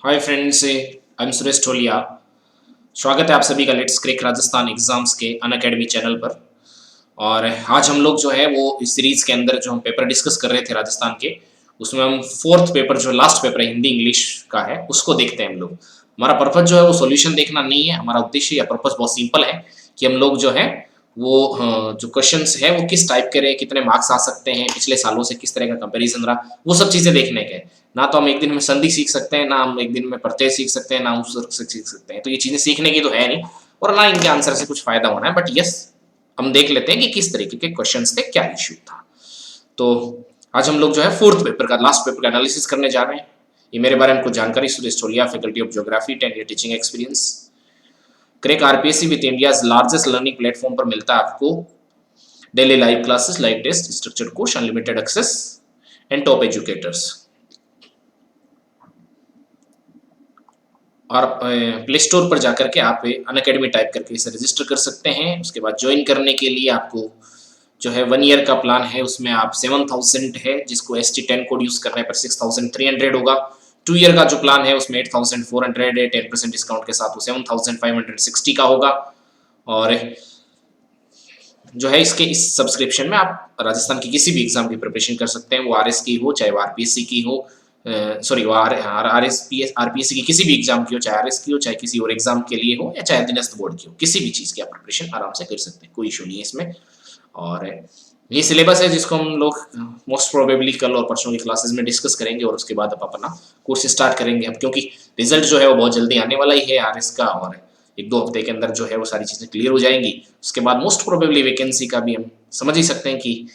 Hi friends, I am Suresh Tolia. स्वागत है आप सभी का लेट्स क्रैक राजस्थान एग्जाम्स के अनअकैडमी चैनल पर। और आज हम लोग जो है वो इस सीरीज के अंदर जो हम पेपर डिस्कस कर रहे थे राजस्थान के, उसमें हम फोर्थ पेपर जो लास्ट पेपर है हिंदी इंग्लिश का है उसको देखते हैं हम लोग। हमारा पर्पज जो है वो सॉल्यूशन देखना नहीं है, हमारा उद्देश्य या पर्पज बहुत सिंपल है कि हम लोग जो है वो जो क्वेश्चंस है वो किस टाइप के रहे, कितने मार्क्स आ सकते हैं, पिछले सालों से किस तरह का कंपैरिजन रहा, वो सब चीजें देखने के। ना तो हम एक दिन में संधि सीख सकते हैं, ना हम एक दिन में प्रत्यय सीख सकते हैं, ना उपसर्ग से सीख सकते हैं, तो ये चीजें सीखने की तो है नहीं और ना इनके आंसर से कुछ फायदा होना है। बट यस, हम देख लेते हैं कि किस तरीके के क्वेश्चंस थे, क्या इश्यू था। तो आज हम लोग जो है फोर्थ पेपर का लास्ट पेपर का एनालिसिस करने जा रहे हैं। ये मेरे बारे में कुछ जानकारी, Suresh Tolia, faculty of geography, 10 year teaching experience. Crack RPSC with India's largest learning platform पर मिलता है आपको daily live classes, live test, structured course, unlimited access and top educators. और प्ले स्टोर पर जाकर के आप अनअकैडमी टाइप करके इसे रजिस्टर कर सकते हैं। उसके बाद ज्वाइन करने के लिए आपको जो है 1 ईयर का प्लान है, उसमें आप 7000 है, जिसको ST10 कोड यूज करने पर 6300 होगा। 2 ईयर का जो प्लान है उसमें 8400 है, 10% डिस्काउंट के साथ वो 7560 का होगा। और जो है इसके इस सब्सक्रिप्शन में आप राजस्थान की किसी भी एग्जाम की प्रिपरेशन कर सकते हैं, वो RS की हो चाहे वो RPSC की हो, सॉरी वो RPSC की किसी भी एग्जाम की हो, चाहे RS की हो, चाहे किसी और एग्जाम के लिए हो, या चाहे अधीनस्थ बोर्ड की हो, किसी भी चीज़ की आप प्रिपरेशन आराम से कर सकते हैं, कोई इशू नहीं है इसमें। और ये सिलेबस है जिसको हम लोग मोस्ट प्रोबेबली कल और परसों की क्लासेस में डिस्कस करेंगे और उसके बाद अपना कोर्स स्टार्ट करेंगे अब, क्योंकि रिजल्ट जो है वो बहुत जल्दी आने वाला ही है RS का, और 1-2 हफ्ते के अंदर जो है वो सारी चीज़ें क्लियर हो जाएंगी। उसके बाद मोस्ट प्रोबेबली वैकेंसी का भी हम समझ ही सकते हैं कि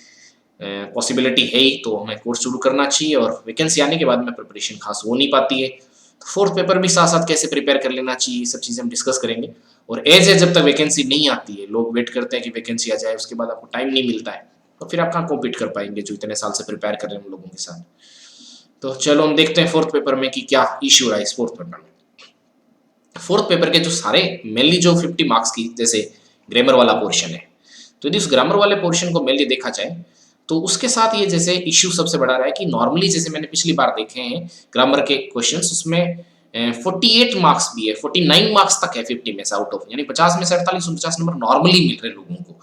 पॉसिबिलिटी है ही, तो हमें कोर्स शुरू करना चाहिए। और वैकेंसी आने के बाद में प्रिपरेशन खास हो नहीं पाती है, तो फोर्थ पेपर भी साथ साथ कैसे प्रिपेयर कर लेना चाहिए, सब चीज़ें हम डिस्कस करेंगे। और एज है जब तक वैकेंसी नहीं आती है, लोग वेट करते हैं कि वैकेंसी आ जाए, उसके बाद आपको टाइम नहीं मिलता है, तो फिर आप कहाँ कॉम्पीट कर पाएंगे जो इतने साल से प्रिपेयर कर रहे हैं हम लोगों के साथ। तो चलो हम देखते हैं फोर्थ पेपर में कि क्या इश्यू रहा है इस फोर्थ पेपर में। फोर्थ पेपर के जो सारे मेनली जो 50 मार्क्स की जैसे ग्रामर वाला पोर्शन है, तो यदि उस ग्रामर वाले पोर्शन को मेनली देखा जाए तो उसके साथ ये जैसे इश्यू सबसे बड़ा रहा है कि नॉर्मली जैसे मैंने पिछली बार देखे हैं ग्रामर के क्वेश्चंस, उसमें 48 मार्क्स भी है, 49 मार्क्स तक है 50 में से आउट ऑफ, यानी 50 में से 48-49 नंबर नॉर्मली मिल रहे लोगों को।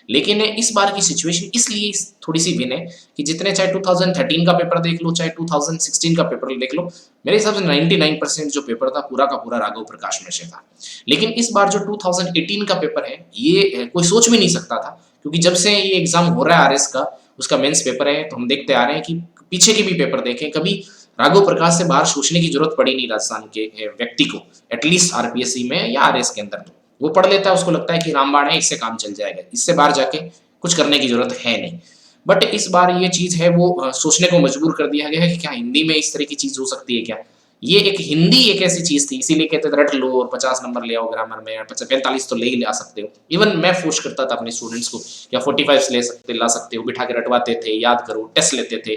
लेकिन इस बार की सिचुएशन इसलिए थोड़ी सी भिन्न है कि जितने चाहे 2013 का पेपर देख लो, चाहे 2016 का पेपर देख लो, मेरे हिसाब से 99% जो पेपर था पूरा का पूरा राघव प्रकाश में से था। लेकिन इस बार जो 2018 का पेपर है ये कोई सोच भी नहीं सकता था, क्योंकि जब से ये एग्जाम हो रहा है RS का, उसका मेंस पेपर है, तो हम देखते आ रहे हैं कि पीछे के भी पेपर देखें, कभी राघव प्रकाश से बाहर सोचने की जरूरत पड़ी नहीं राजस्थान के व्यक्ति को, एटलीस्ट RPSC में या RS के अंदर। तो वो पढ़ लेता है, उसको लगता है कि रामबाण है, इससे काम चल जाएगा, इससे बाहर जाके कुछ करने की जरूरत है नहीं। बट इस बार ये चीज है वो सोचने को मजबूर कर दिया गया है कि क्या हिंदी में इस तरह की चीज हो सकती है क्या। ये एक हिंदी एक ऐसी चीज थी, इसीलिए कहते थे रट लो और 50 नंबर ले आओ ग्रामर में, 45 तो ले ही ला सकते हो। इवन मैं फोर्स करता था अपने स्टूडेंट्स को, या 45 ला सकते हो, बिठा के रटवाते थे, याद करो, टेस्ट लेते थे,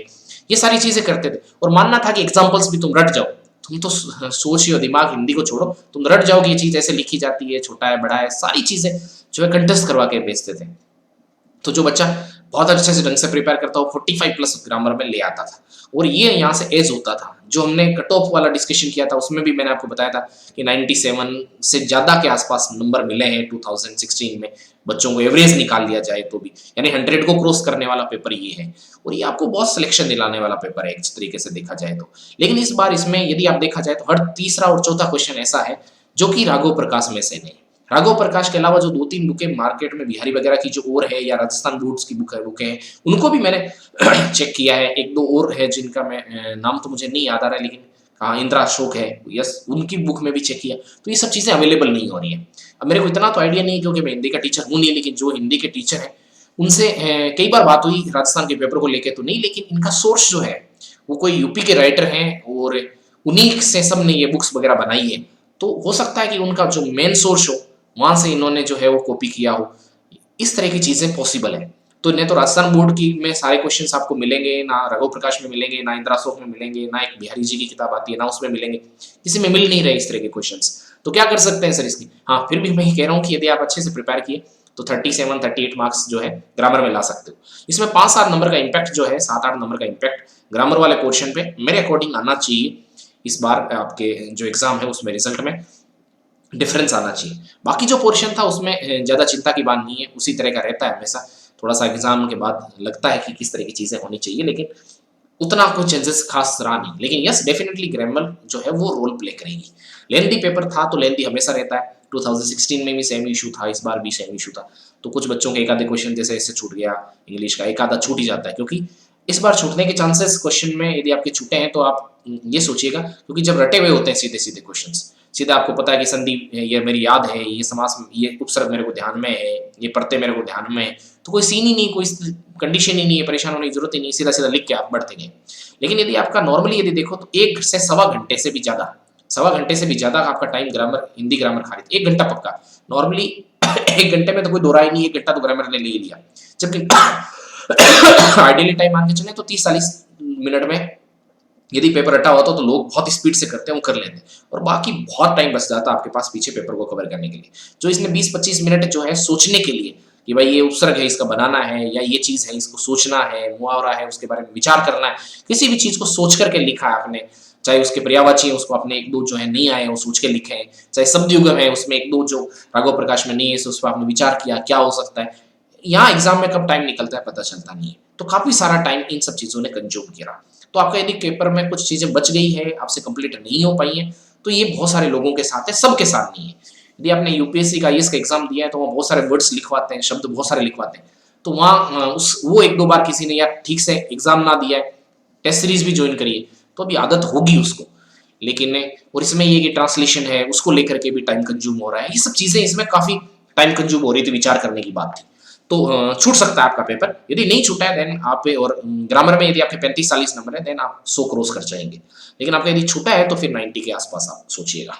ये सारी चीजें करते थे। और मानना था कि एग्जाम्पल्स भी तुम रट जाओ, तुम तो सोच ही हो, दिमाग हिंदी को छोड़ो, तुम रट जाओ कि ये चीज ऐसे लिखी जाती है, छोटा है बड़ा है, सारी चीजें जो है कंटेस्ट करवा के भेजते थे। तो जो बच्चा बहुत अच्छे से ढंग से प्रिपेयर करता हो 45 प्लस ग्रामर में ले आता था, और ये यहाँ से एज होता था। जो हमने कट ऑफ वाला डिस्कशन किया था उसमें भी मैंने आपको बताया था कि 97 से ज्यादा के आसपास नंबर मिले हैं 2016 में बच्चों को, एवरेज निकाल लिया जाए तो भी, यानी 100 को क्रॉस करने वाला पेपर ये है, और ये आपको बहुत सिलेक्शन दिलाने वाला पेपर है एक तरीके से देखा जाए तो। लेकिन इस बार इसमें यदि आप देखा जाए तो हर तीसरा और चौथा क्वेश्चन ऐसा है जो कि राघव प्रकाश में से नहीं। राघव प्रकाश के अलावा जो 2-3 बुकें मार्केट में बिहारी वगैरह की जो और है, या राजस्थान बोर्ड्स की बुकें हैं, उनको भी मैंने चेक किया है। 1-2 और है जिनका मैं नाम तो मुझे नहीं याद आ रहा है, लेकिन हाँ इंदिरा अशोक है, यस, उनकी बुक में भी चेक किया, तो ये सब चीज़ें अवेलेबल नहीं हो रही है। अब मेरे को इतना तो आइडिया नहीं है क्योंकि मैं हिंदी का टीचर हूँ नहीं, लेकिन जो हिंदी के टीचर है उनसे कई बार बात हुई राजस्थान के पेपर को लेकर, तो नहीं, लेकिन इनका सोर्स जो है वो कोई यूपी के राइटर हैं और उन्हीं से सब ने ये बुक्स वगैरह बनाई है। तो हो सकता है कि उनका जो मेन सोर्स हो वहां से इन्होंने जो है वो कॉपी किया हो, इस तरह की चीजें पॉसिबल है। तो नहीं तो राजस्थान बोर्ड की में सारे क्वेश्चंस आपको मिलेंगे ना, राघव प्रकाश में मिलेंगे ना, इंदिरा अशोक में मिलेंगे ना, एक बिहारी जी की किताब आती है ना उसमें मिलेंगे, किसी में मिल नहीं रहे इस तरह के क्वेश्चंस। तो क्या कर सकते हैं सर इसकी, हाँ फिर भी मैं कह रहा हूँ कि यदि आप अच्छे से प्रिपेयर किए तो 37-38 मार्क्स जो है ग्रामर में ला सकते हो। इसमें 5-7 नंबर का इम्पैक्ट जो है, 7-8 नंबर का इम्पैक्ट ग्रामर वाले पोर्शन पे मेरे अकॉर्डिंग आना चाहिए। इस बार आपके जो एग्जाम है उसमें रिजल्ट में डिफरेंस आना चाहिए। बाकी जो पोर्शन था उसमें ज़्यादा चिंता की बात नहीं है, उसी तरह का रहता है हमेशा। थोड़ा सा एग्जाम के बाद लगता है कि किस तरह की चीज़ें होनी चाहिए, लेकिन उतना कोई चेंजेस खास रहा नहीं। लेकिन यस, डेफिनेटली ग्रामर जो है वो रोल प्ले करेगी। लेंथी पेपर था तो लेंथी हमेशा रहता है। 2016 में भी सेम इशू था, इस बार भी सेम इशू था। तो कुछ बच्चों के एक आधे क्वेश्चन जैसे इससे छूट गया, इंग्लिश का एक आधा छूट ही जाता है, क्योंकि इस बार छूटने के चांसेस क्वेश्चन में यदि आपके छूटे हैं तो आप ये सोचिएगा, क्योंकि जब रटे हुए होते हैं सीधे सीधे क्वेश्चन, सीधा आपको पता है कि संधि ये मेरी याद है, ये समास, ये उपसर्ग मेरे को ध्यान में है, ये प्रत्यय मेरे को ध्यान में है, तो कोई सीन ही नहीं, कोई कंडीशन ही नहीं है, परेशान होने की जरूरत ही नहीं, सीधा सीधा लिख के आप बढ़ते गए। लेकिन यदि आपका नॉर्मली यदि देखो तो 1 से सवा घंटे से भी ज़्यादा, सवा घंटे से भी ज़्यादा आपका टाइम ग्रामर, हिंदी ग्रामर खा रही थी। 1 घंटा पक्का नॉर्मली। 1 घंटे में तो कोई दो राय नहीं, 1 घंटा तो ग्रामर ने ले ही लिया। जबकि आइडियली टाइम मान के चले तो 30-40 मिनट में यदि पेपर रटा होता तो लोग बहुत स्पीड से करते हैं, वो कर लेते हैं, और बाकी बहुत टाइम बच जाता आपके पास पीछे पेपर को कवर करने के लिए। जो इसमें 20-25 मिनट जो है सोचने के लिए कि भाई ये उपसर्ग है इसका बनाना है, या ये चीज़ है इसको सोचना है, मुहावरा है उसके बारे में विचार करना है, किसी भी चीज़ को सोच करके लिखा है आपने, चाहे उसके पर्यायवाची है उसको आपने एक दो जो है नहीं आए वो सोच के लिखे हैं, चाहे शब्दयुगम है उसमें एक दो जो राघव प्रकाश में नहीं है उस पर आपने विचार किया क्या हो सकता है। यहाँ एग्जाम में कब टाइम निकलता है पता चलता नहीं है। तो काफी सारा टाइम इन सब चीजों ने कंज्यूम किया। तो आपका यदि पेपर में कुछ चीजें बच गई है, आपसे कंप्लीट नहीं हो पाई है, तो ये बहुत सारे लोगों के साथ है, सबके साथ नहीं है। यदि आपने यूपीएससी का आईएएस का एग्जाम दिया है तो वहाँ बहुत सारे वर्ड्स लिखवाते हैं, शब्द बहुत सारे लिखवाते हैं, तो वहाँ उस वो एक दो बार किसी ने या ठीक से एग्जाम ना दिया है, टेस्ट सीरीज भी ज्वाइन करिए, तो अभी आदत होगी उसको। लेकिन और इसमें ये कि ट्रांसलेशन है उसको लेकर के भी टाइम कंज्यूम हो रहा है, ये सब चीजें इसमें काफी टाइम कंज्यूम हो रही थी, विचार करने की बात थी। तो छूट सकता है आपका पेपर। यदि नहीं छूटा है देन आप पे, और ग्रामर में यदि आपके 35-40 नंबर है देन आप 100 क्रॉस कर जाएंगे। लेकिन आपका यदि छूटा है तो फिर 90 के आसपास आप सोचिएगा।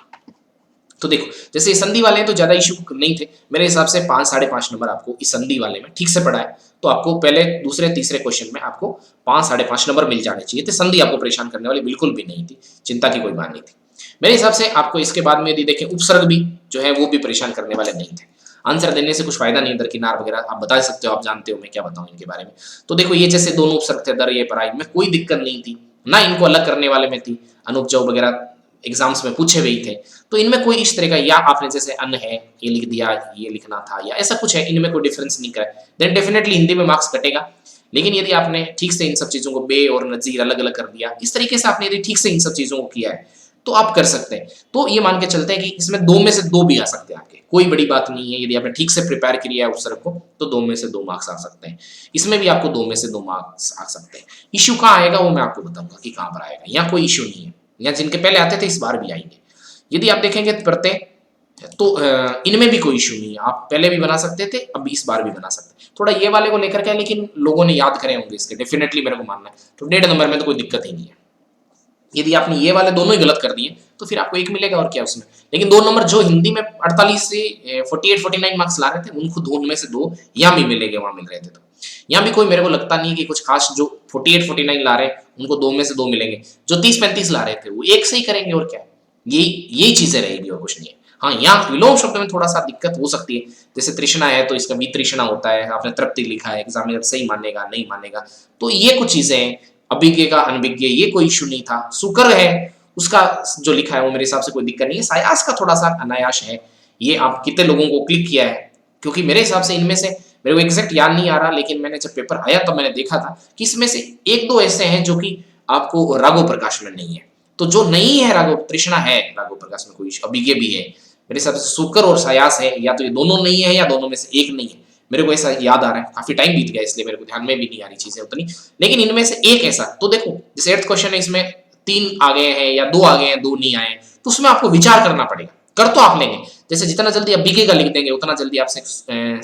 तो देखो जैसे संधि वाले हैं तो ज्यादा इशू नहीं थे मेरे हिसाब से, 5-5.5 नंबर आपको इस संधि वाले में ठीक से पढ़ा है तो आपको पहले दूसरे तीसरे क्वेश्चन में आपको 5-5.5 नंबर मिल जाने चाहिए थे। संधि आपको परेशान करने वाली बिल्कुल भी नहीं थी, चिंता की कोई बात नहीं थी मेरे हिसाब से। आपको इसके बाद में यदि देखें उपसर्ग भी जो है वो भी परेशान करने वाले नहीं थे। आंसर देने से कुछ फायदा नहीं, दरकिनार वगैरह आप बता सकते हो, आप जानते हो मैं क्या बताऊं इनके बारे में। तो देखो ये जैसे दोनों उपसर्ग थे दर ये पर आई में कोई दिक्कत नहीं थी, ना इनको अलग करने वाले में थी, अनुपजव वगैरह एग्जाम्स में पूछे हुए थे। तो इनमें कोई इस तरह का या आपने जैसे अन है ये लिख दिया ये लिखना था या ऐसा कुछ है, इनमें कोई डिफरेंस नहीं करा देन डेफिनेटली हिंदी में मार्क्स कटेगा। लेकिन यदि आपने ठीक से इन सब चीजों को बे और नजीर अलग अलग कर दिया, इस तरीके से आपने यदि ठीक से इन सब चीजों को किया है तो आप कर सकते हैं। तो ये मान के चलते हैं कि इसमें 2 में से 2 भी आ सकते हैं आपके, कोई बड़ी बात नहीं है। यदि आपने ठीक से प्रिपेयर किया है उपसर्ग को तो 2 में से 2 मार्क्स आ सकते हैं। इसमें भी आपको 2 में से 2 मार्क्स आ सकते हैं। इश्यू कहाँ आएगा वो मैं आपको बताऊंगा कि कहाँ पर आएगा। यहाँ कोई इश्यू नहीं है, यहाँ जिनके पहले आते थे इस बार भी आएंगे। यदि आप देखेंगे प्रत्यय तो इनमें भी कोई इशू नहीं है, आप पहले भी बना सकते थे अब इस बार भी बना सकते हैं। थोड़ा ये वाले को लेकर के लेकिन लोगों ने याद करे होंगे इसके, डेफिनेटली मेरे को मानना है, तो 1.5 नंबर में तो कोई दिक्कत ही नहीं है। यदि आपने ये वाले दोनों ही गलत कर दिए तो फिर आपको 1 मिलेगा और क्या उसमें। लेकिन 2 नंबर जो हिंदी में 48 से 48-49 मार्क्स ला रहे थे उनको 2 में से 2 यहाँ भी मिलेंगे, वहां मिल रहे थे। तो यहाँ भी कोई मेरे को लगता नहीं कि कुछ खास जो 48-49 ला रहे हैं उनको 2 में से 2 मिलेंगे, जो 30-35 ला रहे थे वो 1 से ही करेंगे और क्या। यही चीजें रहेगी और कुछ नहीं है। हाँ यहाँ विलोम शब्द में थोड़ा सा दिक्कत हो सकती है, जैसे तृष्णा है तो इसका वितृष्णा होता है, आपने तृप्ति लिखा है एग्जामिनर सही मानेगा नहीं मानेगा, तो ये कुछ चीजें हैं। अभिज्ञ का अनभिज्ञ ये कोई इशू नहीं था। सुकर है उसका जो लिखा है वो मेरे हिसाब से कोई दिक्कत नहीं है। सायास का थोड़ा सा अनायास है, ये आप कितने लोगों को क्लिक किया है, क्योंकि मेरे हिसाब से इनमें से मेरे को एग्जैक्ट याद नहीं आ रहा, लेकिन मैंने जब पेपर आया तब मैंने देखा था कि इसमें से 1-2 ऐसे हैं जो कि आपको राघव प्रकाश में नहीं है। तो जो नहीं है राघव तृष्णा है राघव प्रकाश में कोई अभिज्ञ भी है, मेरे हिसाब से सुकर और सायास है, या तो ये दोनों नहीं है या दोनों में से एक नहीं है। मेरे को ऐसा याद आ रहा है, काफी टाइम बीत गया इसलिए मेरे को ध्यान में भी नहीं आ रही चीजें उतनी, लेकिन इनमें से एक ऐसा। तो देखो जैसे 8th क्वेश्चन है इसमें 3 आ गए हैं या 2 आ गए हैं 2 नहीं आए, तो उसमें आपको विचार करना पड़ेगा। कर तो आप लेंगे, जैसे जितना जल्दी आप बीके का लिख देंगे उतना जल्दी आपसे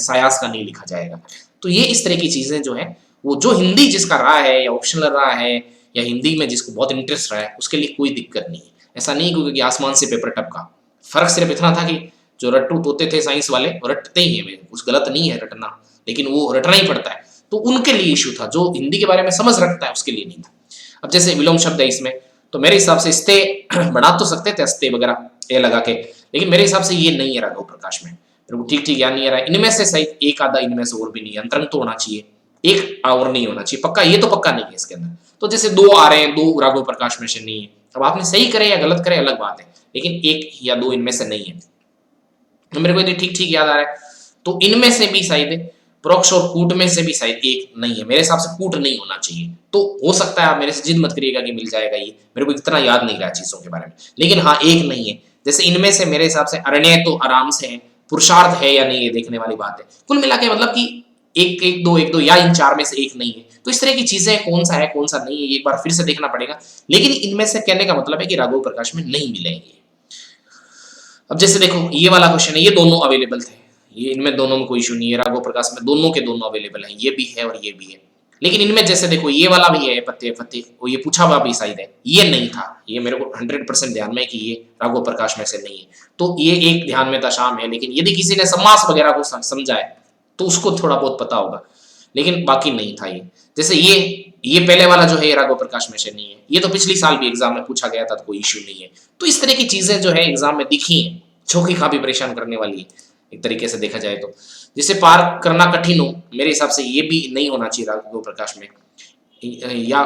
सायास का नहीं लिखा जाएगा। तो ये इस तरह की चीजें जो है वो जो हिंदी जिसका रहा है या ऑप्शनल रहा है या हिंदी में जिसको बहुत इंटरेस्ट रहा है उसके लिए कोई दिक्कत नहीं है। ऐसा नहीं क्योंकि आसमान से पेपर टपका, फर्क सिर्फ इतना था कि जो रट्टू तोते थे साइंस वाले रटते ही है, कुछ गलत नहीं है रटना, लेकिन वो रटना ही पड़ता है, तो उनके लिए इशू था। जो हिंदी के बारे में समझ रखता है उसके लिए नहीं था। अब जैसे विलोम शब्द है इसमें, तो मेरे हिसाब से स्ते बढ़ा तो सकते थे अस्ते वगैरह ए लगा के, लेकिन मेरे हिसाब से ये नहीं है राघव प्रकाश में। मेरे को ठीक ठीक याद नहीं आ रहा है। इनमें से सही एक आधा इनमें से और भी नहीं है, अंतरंग तो होना चाहिए, एक और नहीं होना चाहिए पक्का, ये तो पक्का नहीं है इसके अंदर। तो जैसे 2 आ रहे हैं 2 राघव प्रकाश में से नहीं है, अब आपने सही करे या गलत करे अलग बात है, लेकिन एक या दो इनमें से नहीं है। तो मेरे को यदि ठीक ठीक याद आ रहा है तो इनमें से भी शायद प्रोक्ष और कूट में से भी शायद एक नहीं है। मेरे हिसाब से कूट नहीं होना चाहिए। तो हो सकता है आप मेरे से जिद मत करिएगा कि मिल जाएगा, ये मेरे को इतना याद नहीं रहा चीजों के बारे में, लेकिन हाँ एक नहीं है। जैसे इनमें से मेरे हिसाब से अरण्य तो आराम से है, पुरुषार्थ है या नहीं ये देखने वाली बात है। कुल मिला के मतलब कि एक दो या इन चार में से एक नहीं है। तो इस तरह की चीजें कौन सा है कौन सा नहीं है ये एक बार फिर से देखना पड़ेगा, लेकिन इनमें से कहने का मतलब है कि राघव प्रकाश में नहीं मिलेंगे। अब जैसे देखो ये वाला क्वेश्चन है, ये दोनों अवेलेबल थे, ये इनमें दोनों में कोई इशू नहीं है, राघव प्रकाश में दोनों के दोनों अवेलेबल हैं, ये भी है और ये भी है। लेकिन इनमें जैसे देखो ये वाला भी है पत्ते पत्ते, वो ये पूछा हुआ भी शायद है, ये नहीं था, ये मेरे को 100% ध्यान में है कि ये राघव प्रकाश में से नहीं है। तो ये एक ध्यान में दशाम है, लेकिन यदि किसी ने समास वगैरह को समझा है तो उसको थोड़ा बहुत पता होगा, लेकिन बाकी नहीं था ये। जैसे ये पहले वाला जो है राघव प्रकाश में से नहीं है, ये तो पिछली साल भी एग्जाम में पूछा गया था तो कोई इश्यू नहीं है। तो इस तरह की चीजें जो है एग्जाम में दिखी हैं, जो कि काफी परेशान करने वाली है एक तरीके से देखा जाए तो, जिसे पार करना कठिन हो, मेरे हिसाब से ये भी नहीं होना चाहिए राघव प्रकाश में, या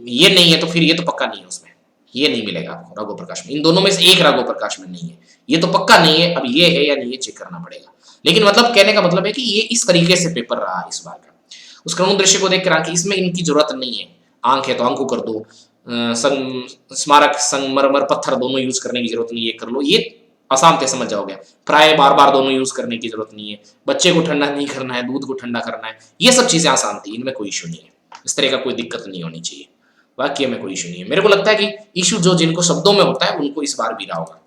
ये नहीं है तो फिर ये तो पक्का नहीं है उसमें, ये नहीं मिलेगा आपको राघव प्रकाश में। इन दोनों में से एक राघव प्रकाश में नहीं है, ये तो पक्का नहीं है। अब ये है या नहीं ये चेक करना पड़ेगा, लेकिन मतलब कहने का मतलब है कि ये इस तरीके से पेपर रहा इस बार का। उस क्रम दृश्य को देख कर आंख, इसमें इनकी जरूरत नहीं है, आंख है तो आंख को कर दो, स्मारक संगमरमर पत्थर दोनों यूज करने की जरूरत नहीं है, कर लो, ये आसान थे समझ जाओगे। प्राय बार बार दोनों यूज करने की जरूरत नहीं है, बच्चे को ठंडा नहीं करना है, दूध को ठंडा करना है, ये सब चीजें आसान थी, इनमें कोई इशू नहीं है, इस तरह का कोई दिक्कत नहीं होनी चाहिए, वाक्य में कोई इशू नहीं है। मेरे को लगता है कि इशू जो जिनको शब्दों में होता है उनको इस बार भी रहा होगा।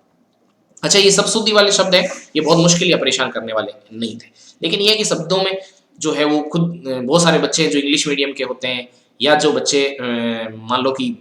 अच्छा ये सब शुद्धि वाले शब्द है, ये बहुत मुश्किल या परेशान करने वाले नहीं थे, लेकिन ये कि शब्दों में जो है वो खुद बहुत सारे बच्चे जो इंग्लिश मीडियम के होते हैं, या जो बच्चे मान लो कि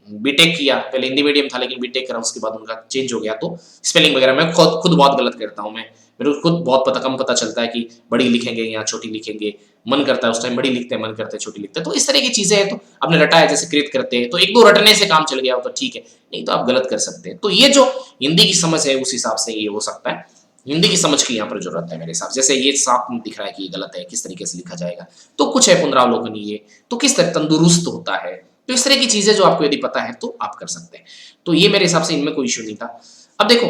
बीटेक किया, पहले हिंदी मीडियम था लेकिन बीटेक करा उसके बाद उनका चेंज हो गया, तो स्पेलिंग वगैरह मैं खुद बहुत गलत करता हूँ, मैं मेरे को खुद बहुत कम पता चलता है कि बड़ी लिखेंगे या छोटी लिखेंगे, मन करता है उस टाइम बड़ी लिखते हैं, मन करता है छोटी लिखते हैं। तो इस तरह की चीजें हैं, तो आपने रटा है जैसे कृत करते हैं तो एक दो रटने से काम चल गया हो तो ठीक है, नहीं तो आप गलत कर सकते हैं। तो ये जो हिंदी की समझ है उस हिसाब से ये हो सकता है, हिंदी की समझ की यहाँ पर जरूरत है मेरे हिसाब से। जैसे ये साफ दिख रहा है कि ये गलत है, किस तरीके से लिखा जाएगा, तो कुछ है पुनरावलोकन, ये तो किस तरह तंदुरुस्त होता है, तो इस तरह की चीजें जो आपको यदि पता है तो आप कर सकते हैं। तो ये मेरे हिसाब से इनमें कोई इशू नहीं था। अब देखो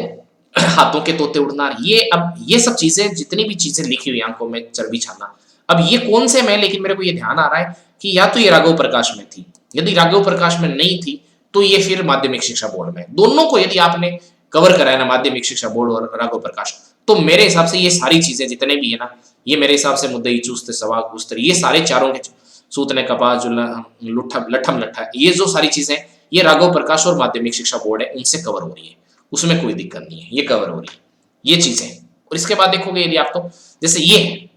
हाथों के तोते उड़ना, ये अब ये सब चीजें जितनी भी चीजें लिखी हुई आंखों में चर्बी छाना, अब ये कौन से में, लेकिन मेरे को ये ध्यान आ रहा है कि या तो ये राघव प्रकाश में थी, यदि राघव प्रकाश में नहीं थी तो ये फिर माध्यमिक शिक्षा बोर्ड में, दोनों को यदि आपने कवर कराया ना, माध्यमिक शिक्षा बोर्ड और राघव प्रकाश, तो मेरे हिसाब से ये सारी चीजें जितने भी है ना, ये मेरे हिसाब से मुद्दई चुस्त सवाल गुस्तर, ये सारे चारों के सूतने कपास जो लठम लट्ठा, ये जो सारी चीजें ये राघव प्रकाश और माध्यमिक शिक्षा बोर्ड है उनसे कवर हो रही है, उसमें कोई दिक्कत नहीं है, ये कवर हो रही है ये चीजें। और इसके बाद देखोगे यदि आप तो जैसे ये है,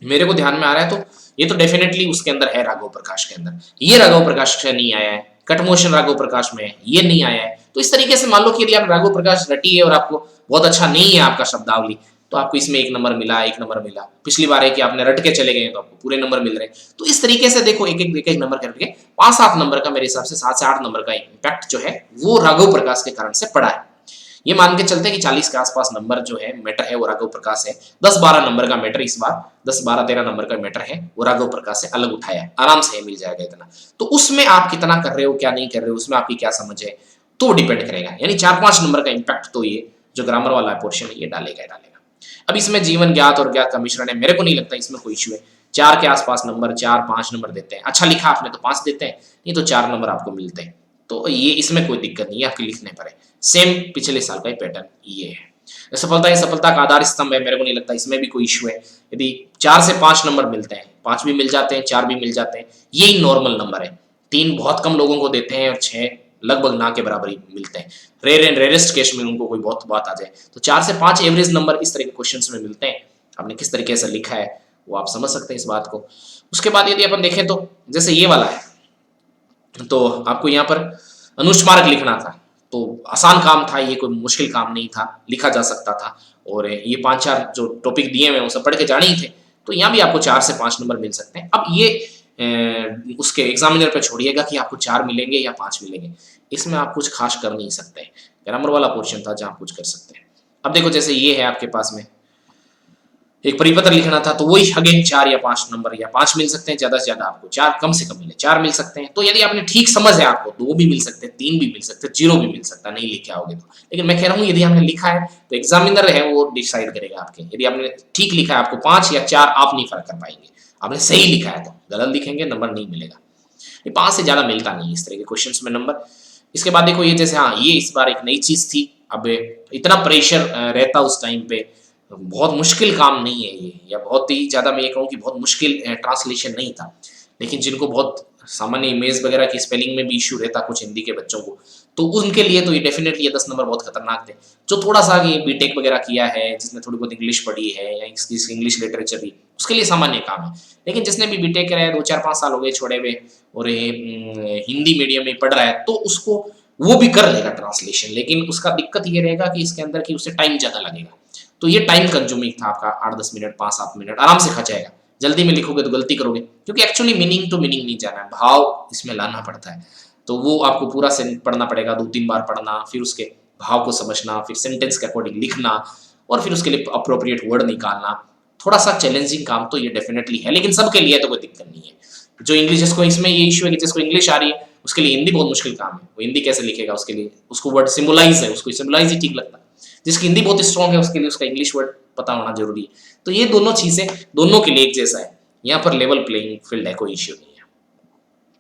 मेरे को ध्यान में आ रहा है तो ये तो डेफिनेटली उसके अंदर है राघव प्रकाश के अंदर, ये राघव प्रकाश से नहीं आया है, कटमोशन राघव प्रकाश में है, ये नहीं आया है। तो इस तरीके से मान लो कि यदि आप राघव प्रकाश रटी है और आपको बहुत अच्छा नहीं है आपका शब्दावली, तो आपको इसमें 1 नंबर मिला, 1 नंबर मिला। पिछली बार है कि आपने रट के चले गए तो आपको पूरे नंबर मिल रहे हैं। तो इस तरीके से देखो एक एक नंबर करके 5-7 नंबर का, मेरे हिसाब से 7 से 8 नंबर का इम्पैक्ट जो है वो राघव प्रकाश के कारण से पड़ा है। ये मान के चलते हैं कि 40 के आसपास नंबर जो है मैटर है वो राघव प्रकाश है, 10-12 नंबर का मैटर इस बार 10-12-13 नंबर का मैटर है वो राघव प्रकाश से अलग उठाया है, आराम से मिल जाएगा इतना। तो उसमें आप कितना कर रहे हो क्या नहीं कर रहे हो, उसमें आपकी क्या समझ है तो डिपेंड करेगा, यानी 4-5 नंबर का इम्पैक्ट तो ये जो ग्रामर वाला पोर्शन है ये डालेगा। अब इसमें जीवन ज्ञात और ज्ञात का मिश्रण है, मेरे को नहीं लगता इसमें कोई इश्यू है, 4 के आसपास नंबर 4-5 नंबर देते हैं, अच्छा लिखा आपने तो 5 देते हैं, नहीं तो 4 नंबर आपको मिलते हैं। तो ये इसमें कोई दिक्कत नहीं है आपके लिखने पर है, सेम पिछले साल का ही पैटर्न ये है। सफलता का आधार स्तंभ है, मेरे को नहीं लगता इसमें भी कोई इश्यू है। यदि 4 से 5 नंबर मिलते हैं, 5 भी मिल जाते हैं, 4 भी मिल जाते हैं, यही नॉर्मल नंबर है। 3 बहुत कम लोगों को देते हैं और 6 लगभग ना के बराबर ही मिलते हैं, रेयर एंड रेयरेस्ट केस में उनको कोई बहुत बात आ जाए तो 4 से 5 एवरेज नंबर इस तरह के क्वेश्चंस में मिलते हैं। आपने किस तरीके से लिखा है वो आप समझ सकते हैं इस बात को। उसके बाद यदि अपन देखें तो जैसे ये वाला है, तो आपको यहाँ पर अनुस्मारक लिखना था, तो आसान काम था, ये कोई मुश्किल काम नहीं था, लिखा जा सकता था। और ये 5-4 जो टॉपिक दिए हुए हैं वो सब पढ़ के जाने ही थे, तो यहाँ भी आपको 4 से 5 नंबर मिल सकते हैं। अब ये उसके एग्जामिनर पे छोड़िएगा कि आपको 4 मिलेंगे या 5 मिलेंगे, इसमें आप कुछ खास कर नहीं सकते। ग्रामर वाला पोर्शन था जहाँ आप कुछ कर सकते हैं। अब देखो जैसे ये है आपके पास में एक परिपत्र लिखना था, तो वही अगेन 4 या 5 नंबर या 5 मिल सकते हैं, ज्यादा से ज्यादा आपको 4 कम से कम मिले, 4 मिल सकते हैं। तो यदि आपने ठीक समझ है आपको, 2 भी मिल सकते हैं, 3 भी मिल सकते हैं, 0 भी मिल सकता है, नहीं लिखे आओगे तो। लेकिन मैं कह रहा हूँ यदि आपने लिखा है तो एग्जामिनर है वो डिसाइड करेगा आपके। यदि आपने ठीक लिखा है, आपको 5 या 4 आप नहीं फर्क कर पाएंगे। आपने सही लिखा है तो गलत लिखेंगे नंबर नहीं मिलेगा। ये 5 से ज्यादा मिलता नहीं इस तरह के क्वेश्चंस में नंबर। इसके बाद देखो ये जैसे, हाँ ये इस बार एक नई चीज थी। अब इतना प्रेशर रहता उस टाइम पे, बहुत मुश्किल काम नहीं है ये, या बहुत ही ज़्यादा मैं ये कहूँ कि बहुत मुश्किल ट्रांसलेशन नहीं था। लेकिन जिनको बहुत सामान्य इमेज वगैरह की स्पेलिंग में भी इशू रहता कुछ हिंदी के बच्चों को, तो उनके लिए तो ये डेफिनेटली ये 10 नंबर बहुत खतरनाक थे। जो थोड़ा सा ये बीटेक वगैरह किया है, जिसने थोड़ी बहुत इंग्लिश पढ़ी है या इसकी इंग्लिश लिटरेचर भी, उसके लिए सामान्य काम है। लेकिन जिसने भी बीटेक करा है, 2 4 5 साल हो गए छोड़े हुए, और ये हिंदी मीडियम में पढ़ रहा है, तो उसको वो भी कर लेगा ट्रांसलेशन। लेकिन उसका दिक्कत ये रहेगा कि इसके अंदर कि उसे टाइम ज़्यादा लगेगा। तो ये टाइम कंज्यूमिंग था आपका, 8 10 मिनट 5 7 मिनट आराम से खा जाएगा। जल्दी में लिखोगे तो गलती करोगे, क्योंकि एक्चुअली मीनिंग टू मीनिंग नहीं जाना है, भाव इसमें लाना पड़ता है। तो वो आपको पूरा पढ़ना पड़ेगा, 2 3 बार पढ़ना, फिर उसके भाव को समझना, फिर सेंटेंस के अकॉर्डिंग लिखना, और फिर उसके लिए अप्रोप्रिएट वर्ड निकालना। थोड़ा सा चैलेंजिंग काम तो ये डेफिनेटली है, लेकिन सबके लिए तो कोई दिक्कत नहीं है। जो इंग्लिश, जिसको इसमें ये इशू है कि जिसको इंग्लिश आ रही है उसके लिए हिंदी बहुत मुश्किल काम है। वो हिंदी कैसे लिखेगा, उसके लिए उसको वर्ड सिम्बोलाइज है, उसको सिम्बोलाइज ही ठीक लगता है। जिसकी हिंदी बहुत स्ट्रॉन्ग है उसके लिए उसका इंग्लिश वर्ड पता होना जरूरी है। तो ये दोनों चीजें दोनों के लिए एक जैसा है, यहाँ पर लेवल प्लेइंग फील्ड है, कोई इश्यू नहीं है।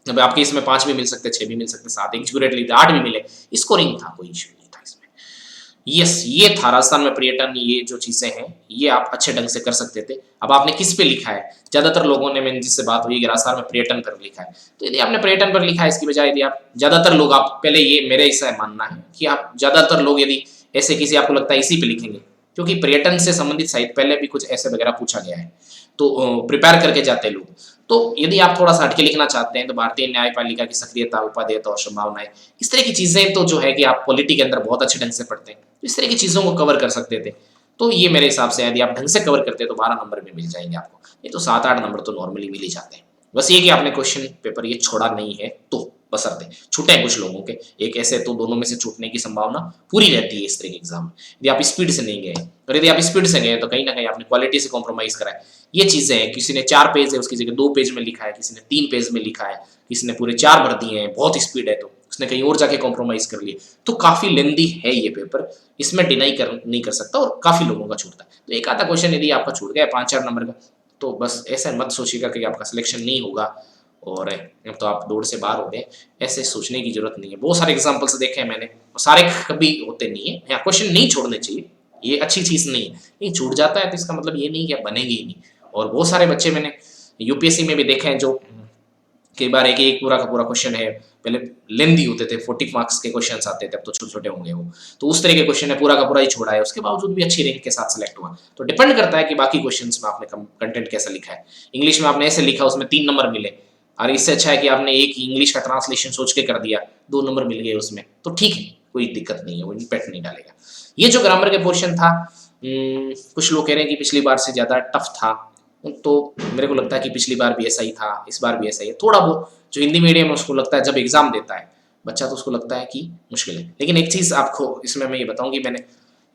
अब आपके इसमें 5 भी मिल सकते, 6 भी मिल सकते, 7 एक्यूरेटली 8 भी मिले, स्कोरिंग था, कोई इश्यू नहीं था इसमें। यस, ये था राजस्थान में पर्यटन। ये जो चीजें हैं ये आप अच्छे ढंग से कर सकते थे। अब आपने किस पे लिखा है, ज्यादातर लोगों ने, मैंने जिससे बात हुई कि राजस्थान में पर्यटन पर लिखा है, तो यदि आपने पर्यटन पर लिखा है, इसकी बजाय यदि आप ज्यादातर लोग, आप पहले, ये मेरे ऐसा मानना है कि आप ज्यादातर लोग यदि ऐसे किसी आपको लगता है इसी पे लिखेंगे, क्योंकि पर्यटन से संबंधित साहित्य पहले भी कुछ ऐसे वगैरह पूछा गया है, तो प्रिपेयर करके जाते हैं लोग। तो यदि आप थोड़ा सा हटके लिखना चाहते हैं तो भारतीय न्यायपालिका की सक्रियता, उपादेयता और संभावनाएं, इस तरह की चीजें, तो जो है कि आप पॉलिटी के अंदर बहुत अच्छे ढंग से पढ़ते हैं, तो इस तरह की चीजों को कवर कर सकते थे। तो ये मेरे हिसाब से यदि आप ढंग से कवर करते हैं तो 12 नंबर भी मिल जाएंगे आपको। ये तो 7 8 नंबर तो नॉर्मली मिल ही जाते हैं। बस ये कि आपने क्वेश्चन पेपर ये छोड़ा नहीं है, तो बसरते छूटे हैं कुछ लोगों के, एक ऐसे, तो दोनों में से छूटने की संभावना पूरी रहती है इस तरह के एग्जाम में, यदि आप स्पीड से नहीं गए। और यदि आप स्पीड से गए तो कहीं ना कहीं आपने क्वालिटी से कॉम्प्रोमाइज करा है। ये चीजें हैं, किसी ने 4 पेज है उसकी जगह 2 पेज में लिखा है, किसी ने 3 पेज में लिखा है, किसी ने पूरे 4 भर दिए हैं, बहुत स्पीड है तो उसने कहीं और जाके कॉम्प्रोमाइज कर लिए। तो काफी लेंदी है ये पेपर, इसमें डिनाई नहीं कर सकता, और काफी लोगों का छूटता है। तो एक आधा क्वेश्चन यदि आपका छूट गया 5 4 नंबर का, तो बस ऐसा मत सोचिएगा कि आपका सिलेक्शन नहीं होगा और तो आप दौड़ से बाहर हो गए, ऐसे सोचने की जरूरत नहीं है। बहुत सारे एग्जाम्पल्स देखे हैं मैंने, और सारे कभी होते नहीं है। यहाँ क्वेश्चन नहीं छोड़ने चाहिए, ये अच्छी चीज नहीं है। ये छूट जाता है तो इसका मतलब ये नहीं कि आप बनेंगे ही नहीं। और बहुत सारे बच्चे मैंने यूपीएससी में भी देखे हैं जो कई बार एक पूरा का पूरा क्वेश्चन है, पहले लेंदी होते थे, 40 मार्क्स के क्वेश्चन आते थे, अब तो छोटे छोटे होंगे वो, तो उस तरह के क्वेश्चन है पूरा का पूरा ही छोड़ा है, उसके बावजूद भी अच्छी रैंक के साथ सिलेक्ट हुआ। तो डिपेंड करता है कि बाकी क्वेश्चंस में आपने कंटेंट कैसा लिखा है। इंग्लिश में आपने ऐसे लिखा उसमें 3 नंबर मिले, और इससे अच्छा है कि आपने एक इंग्लिश का ट्रांसलेशन सोच के कर दिया, 2 नंबर मिल गए उसमें, तो ठीक है, कोई दिक्कत नहीं है, वो इम्पैक्ट नहीं डालेगा। ये जो ग्रामर के पोर्शन था, कुछ लोग कह रहे हैं कि पिछली बार से ज़्यादा टफ था, तो मेरे को लगता है कि पिछली बार भी ऐसा ही था, इस बार भी ऐसा ही है। थोड़ा बहुत जो हिंदी मीडियम है उसको लगता है, जब एग्जाम देता है बच्चा तो उसको लगता है कि मुश्किल है। लेकिन एक चीज़ आपको इसमें मैं ये बताऊंगी, मैंने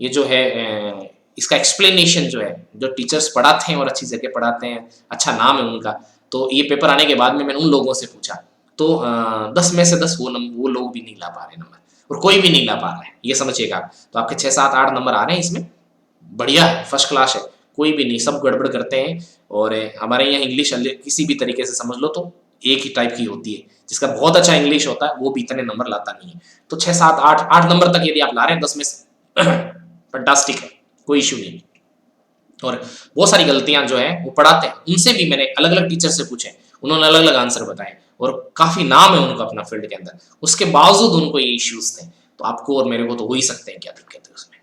ये जो है इसका एक्सप्लेनेशन जो है, जो टीचर्स पढ़ाते हैं और अच्छी जगह पढ़ाते हैं, अच्छा नाम है उनका, तो ये पेपर आने के बाद में मैंने उन लोगों से पूछा, तो 10 में से 10 वो लोग भी नहीं ला पा रहे नंबर, और कोई भी नहीं ला पा रहा है, ये समझिएगा। तो आपके 6 7 8 नंबर आ रहे हैं इसमें, बढ़िया है, फर्स्ट क्लास है, कोई भी नहीं, सब गड़बड़ करते हैं। और हमारे यहाँ इंग्लिश किसी भी तरीके से समझ लो तो एक ही टाइप की होती है, जिसका बहुत अच्छा इंग्लिश होता है वो भी इतने नंबर लाता नहीं है। तो 6 7 8 नंबर तक यदि आप ला रहे हैं 10 में से फंटास्टिक है, कोई इशू नहीं। और बहुत सारी गलतियां जो है वो पढ़ाते हैं, उनसे भी मैंने अलग अलग टीचर से पूछे, उन्होंने अलग अलग आंसर बताए, और काफी नाम है उनका अपना फील्ड के अंदर, उसके बावजूद उनको ये इश्यूज थे। तो आपको और मेरे को तो हो ही सकते हैं, क्या दिक्कत है उसमें,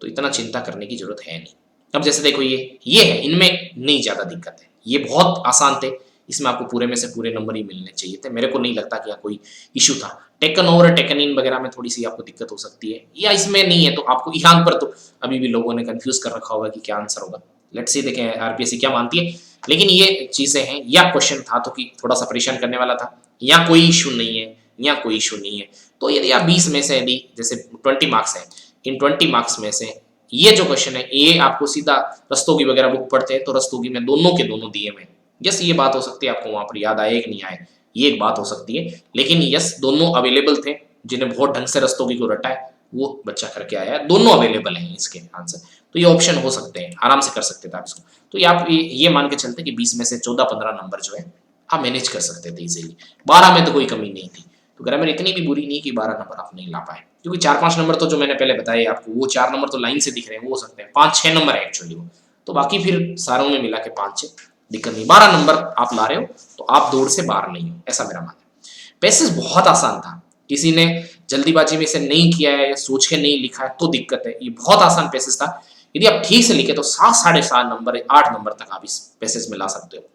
तो इतना चिंता करने की जरूरत है नहीं। अब जैसे देखो ये है, इनमें नहीं ज्यादा दिक्कत है, ये बहुत आसान थे, इसमें आपको पूरे में से पूरे नंबर ही मिलने चाहिए थे। मेरे को नहीं लगता कि यहाँ कोई इशू था। टेकन ओवर टेकन इन वगैरह में थोड़ी सी आपको दिक्कत हो सकती है, या इसमें नहीं है, तो आपको यहाँ पर तो अभी भी लोगों ने कंफ्यूज कर रखा होगा कि क्या आंसर होगा। लेट्स सी, देखें आरपीएससी क्या मानती है। लेकिन ये चीजें हैं, या क्वेश्चन था तो कि थोड़ा सा परेशान करने वाला था, या कोई इशू नहीं है, या कोई इशू नहीं है। तो यदि आप 20 में से, यदि जैसे 20 मार्क्स है, इन 20 मार्क्स में से ये जो क्वेश्चन है ये आपको सीधा रस्तोगी वगैरह बुक पढ़ते हैं तो रस्तोगी में दोनों के दोनों दिए हुए। यस, ये बात हो सकती है आपको वहां पर याद आए कि नहीं आए, ये एक बात हो सकती है, लेकिन यस दोनों अवेलेबल थे। जिन्हें बहुत ढंग से रस्तोगी को रटा है वो बच्चा करके आया है, दोनों अवेलेबल हैं इसके आंसर। तो ये ऑप्शन हो सकते हैं, आराम से कर सकते थे आप इसको। तो ये आप ये मान के चलते कि 20 में से 14-15 नंबर जो है आप मैनेज कर सकते थे इजीली। 12 में तो कोई कमी नहीं थी। तो ग्रामर इतनी भी बुरी नहीं कि 12 नंबर आप नहीं ला पाए, क्योंकि 4-5 नंबर तो जो मैंने पहले बताए आपको, वो 4 नंबर तो लाइन से दिख रहे हैं, वो हो सकते हैं 5-6 नंबर है एक्चुअली वो। तो बाकी फिर सारों में मिला के 5-6 दिक्कत नहीं। 12 नंबर आप ला रहे हो तो आप दौड़ से बाहर नहीं हो, ऐसा मेरा मानना है। पैसेज बहुत आसान था, किसी ने जल्दीबाजी में इसे नहीं किया है या सोच के नहीं लिखा है तो दिक्कत है। ये बहुत आसान पैसेज था, यदि आप ठीक से लिखे तो 7-7.5 नंबर 8 नंबर तक आप इस पैसेज में ला सकते हो।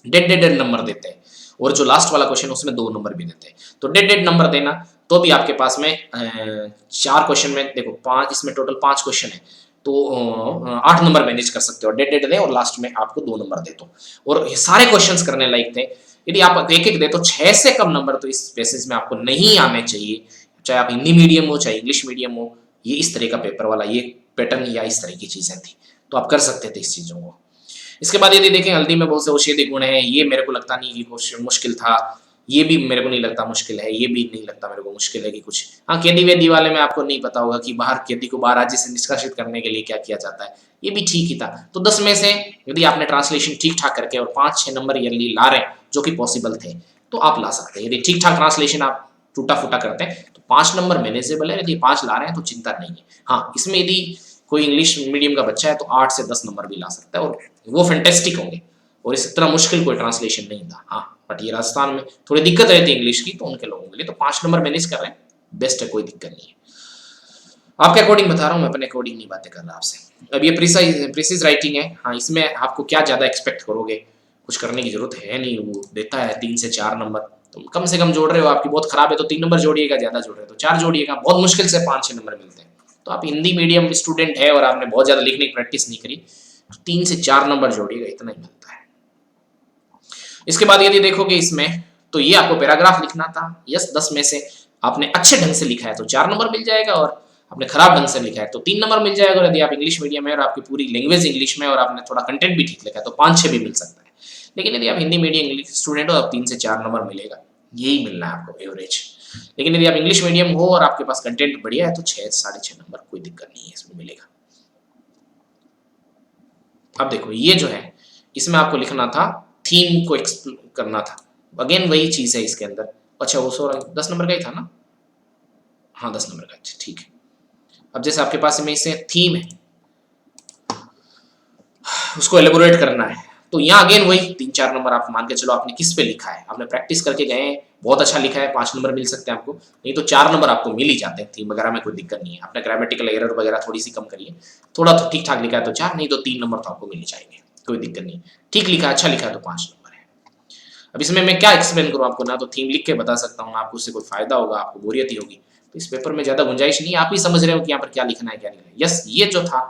डेड नंबर देते हैं, और जो लास्ट वाला क्वेश्चन उसमें 2 नंबर भी देते हैं। तो डेड नंबर देना तो भी आपके पास में 4 क्वेश्चन में देखो 5, इसमें टोटल 5 क्वेश्चन है तो 8 नंबर मैनेज कर सकते हो। डेड दे और लास्ट में आपको 2 नंबर दे दो, और ये सारे क्वेश्चंस करने लायक थे। यदि आप एक एक दे तो 6 से कम नंबर तो इस पैसेज में आपको नहीं आने चाहिए, चाहे आप हिंदी मीडियम हो चाहे इंग्लिश मीडियम हो। ये इस तरह का पेपर वाला ये पैटर्न या इस तरह की चीजें थी, तो आप कर सकते थे इस चीजों को। इसके बाद यदि देखें हल्दी में बहुत से औषधि गुण हैं, ये मेरे को लगता नहीं कि मुश्किल था, ये भी मेरे को नहीं लगता मुश्किल है, ये भी नहीं लगता मेरे को मुश्किल है कि कुछ। हाँ, कैदी वेदी वाले में आपको नहीं पता होगा कि बाहर कैदी को बाहर राज्य से निष्कासित करने के लिए क्या किया जाता है, ये भी ठीक ही था। तो 10 में से यदि आपने ट्रांसलेशन ठीक ठाक करके और 5-6 नंबर यदि ला रहे हैं जो कि पॉसिबल थे तो आप ला सकते हैं। यदि ठीक ठाक ट्रांसलेशन आप टूटा फूटा करते हैं तो 5 नंबर मैनेजेबल है, यदि 5 ला रहे हैं तो चिंता नहीं है। हाँ, इसमें यदि कोई इंग्लिश मीडियम का बच्चा है तो 8 से 10 नंबर भी ला सकता है और वो फैंटेस्टिक होंगे, और इस तरह मुश्किल कोई ट्रांसलेशन नहीं था। हाँ, बट ये राजस्थान में थोड़ी दिक्कत रहती है इंग्लिश की, तो उनके लोगों के लिए तो 5 नंबर मैनेज कर रहे हैं, बेस्ट है, कोई दिक्कत नहीं है। आपके अकॉर्डिंग बता रहा हूँ मैं, अपने अकॉर्डिंग नहीं बातें कर रहा आपसे। अब ये प्रीसाइज राइटिंग है। हाँ, इसमें आपको क्या ज़्यादा एक्सपेक्ट करोगे, कुछ करने की जरूरत है नहीं। वो देता है 3 से 4 नंबर, तो कम से कम जोड़ रहे हो, आपकी बहुत खराब है तो 3 नंबर जोड़िएगा, ज़्यादा जोड़ रहे हो तो 4 जोड़िएगा। बहुत मुश्किल से 5-6 नंबर मिलते हैं। तो आप हिंदी मीडियम स्टूडेंट है और आपने बहुत ज़्यादा लिखने की प्रैक्टिस नहीं करी, 3 से 4 नंबर जोड़िएगा, इतना ही मिलता है। इसके बाद यदि देखोगे इसमें तो ये आपको पैराग्राफ लिखना था। यस, 10 में से आपने अच्छे ढंग से लिखा है तो 4 नंबर मिल जाएगा, और आपने खराब ढंग से लिखा है तो 3 नंबर मिल जाएगा। और यदि आप इंग्लिश मीडियम है और आपकी पूरी लैंग्वेज इंग्लिश में और आपने थोड़ा कंटेंट भी ठीक लिखा है तो 5-6 भी मिल सकता है। लेकिन यदि आप हिंदी मीडियम इंग्लिश स्टूडेंट हो तो 3 से 4 नंबर मिलेगा, यही मिलना है आपको एवरेज। लेकिन यदि आप इंग्लिश मीडियम हो और आपके पास कंटेंट बढ़िया है तो 6-6.5 नंबर कोई दिक्कत नहीं है, इसमें मिलेगा। अब देखो ये जो है इसमें आपको लिखना था, थीम को एक्सप्लोर करना था। अगेन वही चीज है इसके अंदर। अच्छा, वो 10 नंबर का ही था ना? हाँ, 10 नंबर का, अच्छा ठीक है। अब जैसे आपके पास में इसे थीम है, उसको एलेबोरेट करना है, तो यहाँ अगेन वही 3-4 नंबर आप मान के चलो आपने किस पे लिखा है। आपने प्रैक्टिस करके गए हैं, बहुत अच्छा लिखा है, 5 नंबर मिल सकते हैं आपको, नहीं तो 4 नंबर आपको मिल ही जाते हैं। थीम वगैरह में कोई दिक्कत नहीं है। आपने ग्रामेटिकल एरर वगैरह थोड़ी सी कम करिए, थोड़ा तो ठीक ठाक लिखा है तो 4, नहीं तो 3 नंबर तो आपको मिल ही जाएंगे, कोई दिक्कत नहीं। ठीक लिखा है, अच्छा लिखा है तो 5 नंबर है। अब इसमें मैं क्या एक्सप्लेन करूँ आपको, ना तो थीम लिख के बता सकता हूँ, आपको उससे कोई फायदा होगा, आपको बोरियत ही होगी। तो इस पेपर में ज्यादा गुंजाइश नहीं है, आप ही समझ रहे हो कि यहाँ पर क्या लिखना है क्या नहीं है। यस, ये जो था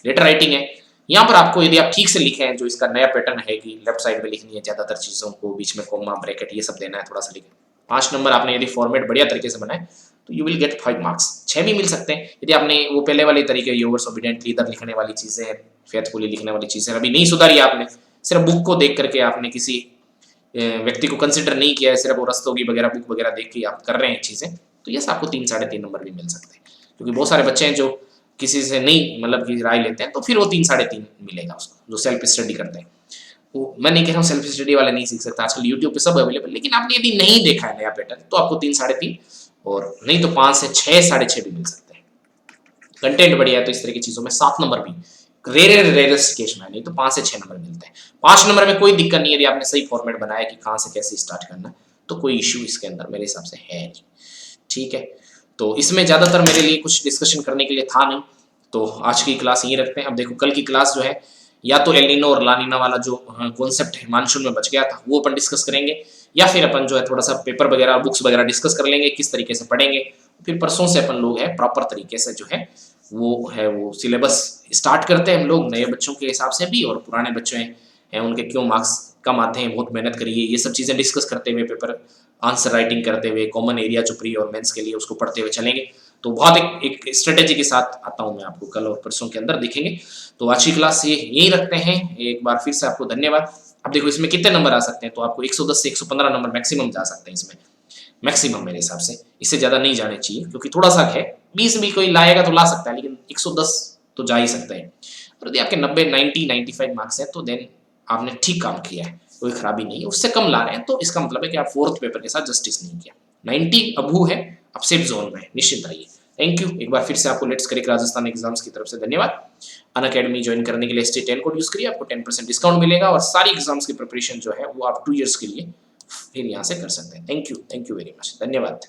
लेटर राइटिंग है, यहाँ पर आपको यदि आप ठीक से लिखे हैं, जो इसका नया पैटर्न है कि लेफ्ट साइड में लिखनी है ज्यादातर चीजों को, बीच में कोमा ब्रैकेट ये सब देना है, थोड़ा सा लिखे 5 नंबर आपने यदि फॉर्मेट बढ़िया तरीके से बनाए तो यू विल गेट 5 मार्क्स। 6 भी मिल सकते हैं यदि आपने वो पहले वाले तरीके योवर्स ओबीडिएंटली इधर लिखने वाली चीजें, फेथफुली लिखने वाली चीजें अभी नहीं सुधारी आपने, सिर्फ बुक को देख करके आपने किसी व्यक्ति को कंसिडर नहीं किया है, सिर्फ वो रस्तोगी वगैरह बुक वगैरह देख के आप कर रहे हैं चीजें, तो यस आपको 3-3.5 नंबर भी मिल सकते हैं। क्योंकि बहुत सारे बच्चे हैं जो किसी से नहीं मतलब की राय लेते हैं, तो फिर वो 3-3.5 मिलेगा उसको, जो सेल्फ स्टडी करते हैं। वो मैं नहीं कह रहा हूँ सेल्फ स्टडी वाले नहीं सीख सकता, आजकल यूट्यूब पे सब अवेलेबल, लेकिन आपने यदि नहीं देखा है नया पैटर्न तो आपको 3-3.5 और नहीं तो 5 से 6-6.5 भी मिल सकते हैं। कंटेंट बढ़िया है तो इस तरह की चीजों में 7 नंबर भी रेयरेस्ट केस में, नहीं तो 5 से 6 नंबर मिलते हैं। 5 नंबर में कोई दिक्कत नहीं है यदि आपने सही फॉर्मेट बनाया कि कहाँ से कैसे स्टार्ट करना, तो कोई इश्यू इसके अंदर मेरे हिसाब से है नहीं। ठीक है, तो इसमें ज्यादातर मेरे लिए कुछ डिस्कशन करने के लिए था नहीं, तो आज की क्लास यहीं रखते हैं। अब देखो कल की क्लास जो है या तो एलिनो और लानिना वाला जो कॉन्सेप्ट है मानसून में बच गया था वो अपन डिस्कस करेंगे, या फिर अपन जो है थोड़ा सा पेपर वगैरह बुक्स वगैरह डिस्कस कर लेंगे किस तरीके से पढ़ेंगे। फिर परसों से अपन लोग है प्रॉपर तरीके से जो है वो सिलेबस स्टार्ट करते हैं हम लोग, नए बच्चों के हिसाब से भी और पुराने बच्चे हैं उनके क्यों मार्क्स कम आते हैं, बहुत मेहनत करिए, ये सब चीज़ें डिस्कस करते हुए पेपर आंसर राइटिंग करते हुए कॉमन एरिया जो प्री और मेंस के लिए उसको पढ़ते हुए चलेंगे। तो बहुत एक स्ट्रेटेजी के साथ आता हूँ मैं आपको कल और परसों के अंदर दिखेंगे। तो आज की क्लास ये यही रखते हैं। एक बार फिर से आपको धन्यवाद। अब देखो इसमें कितने नंबर आ सकते हैं, तो आपको 110 से 115 नंबर मैक्सिमम जा सकते हैं इसमें, मैक्सिमम मेरे हिसाब से। इससे ज़्यादा नहीं जाने चाहिए क्योंकि थोड़ा सा है, 20 भी कोई लाएगा तो ला सकता है, लेकिन 110 तो जा ही सकते हैं। और यदि आपके 90, 90, 95 मार्क्स हैं तो देन आपने ठीक काम किया है, कोई खराबी नहीं है। उससे कम ला रहे हैं तो इसका मतलब है कि आप फोर्थ पेपर के साथ जस्टिस नहीं किया। 90 अबू है, आप सेफ जोन में, निश्चिंत रहिए। Thank you. एक बार फिर से आपको लेट्स करिक राजस्थान एग्जाम्स की तरफ से धन्यवाद। अनअकैडमी ज्वाइन करने के लिए ST10 कोड यूज करिए, आपको 10% डिस्काउंट मिलेगा और सारी एग्जाम्स की प्रिपरेशन जो है वो आप 2 इयर्स के लिए फिर यहाँ से कर सकते हैं। थैंक यू वेरी मच, धन्यवाद।